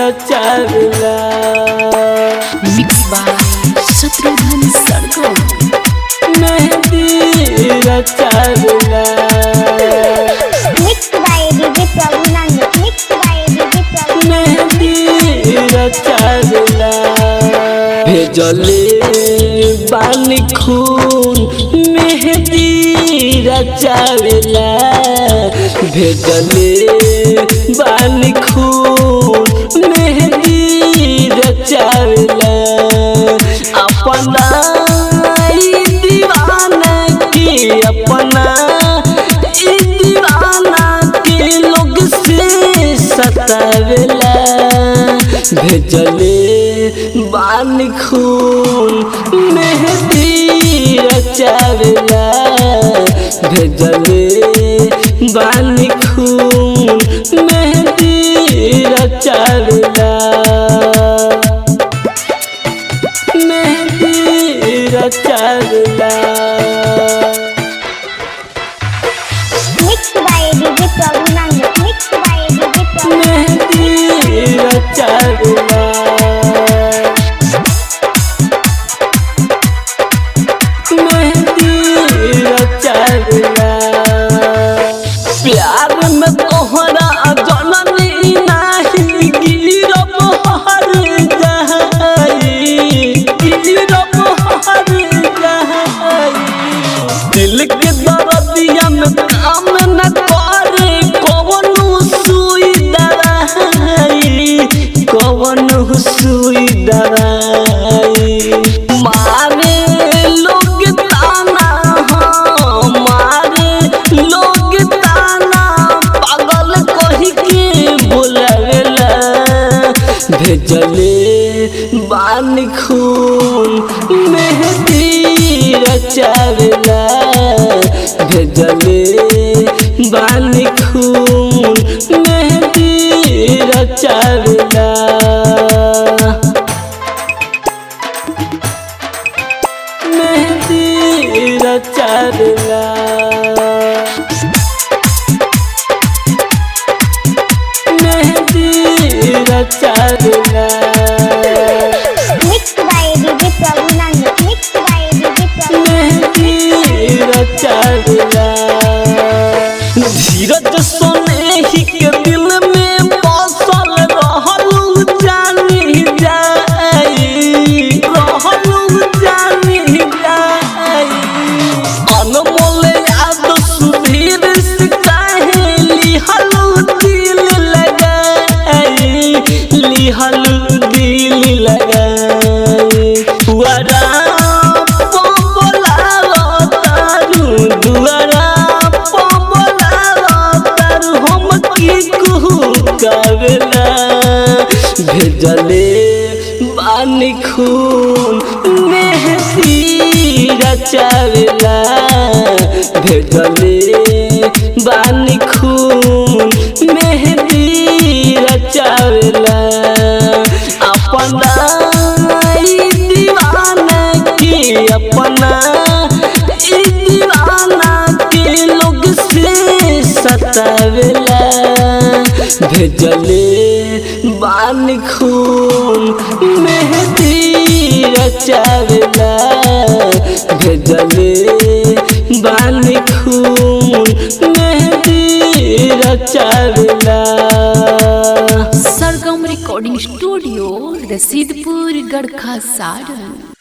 रचावेला। Mix by Shatrughan Sargam. मेहंदी रचावेला। Mixed by DJ Prabhu Mixed by DJ Prabhu मेहंदी रचावेला। भेजले बानी खून मेहंदी रचावेला। भेजले बानी खून मेहंदी रचावेला। अपना ई दीवाना के अपना ई दीवाना के लोग से सतावेला। भेजले बानी खून मेहंदी रचावेला। भेजले बानी खून मेहंदी रचावेला। मेहंदी रचावेला। Mixed by DJ Prabhu Mixed by DJ Prabhu मेहंदी रचावेला। मेहंदी रचावेला। प्यार में तोहरा जननी नाही गिरब हर जाई। गिरब हर जाई। दिल के दर्दिया में काम न करे कौनो सुई दवाई। कौनो सुई दवाई। मारे लोग ताना मारे लोग ताना पागल कही के बोलावेला। भेजले बानी खून मेहंदी रचावेला। भेजले बानी खून मेहंदी रचावेला। मेहंदी रचावेला। मेहंदी रचावेला। Mixed by DJ Prabhu Mixed by DJ Prabhu मेहंदी रचावेला। धीरज सोने ही के दिल में बसल रहलू जानी जाई। रहलू जानी जाई। अनमोल याद सुधीर से काहे लिहलू दिल लगाई। लिहलू दिल लगाई। दुआरा बोलावा तारू दुआरा बोलावा तारू हम की कहू कावेला। भेजले बानी खून मेहंदी रचावेला। भेजले बानी खून मेहंदी रचावेला। अपना ई दीवाना के अपना ई दीवाना के लोग से सतावेला। भेजले बानी खून मेहंदी रचावेला। भेजले बानी खून मेहंदी रचावेला। सरगम रिकॉर्डिंग स्टूडियो रसीदपुर गढ़खा सारण।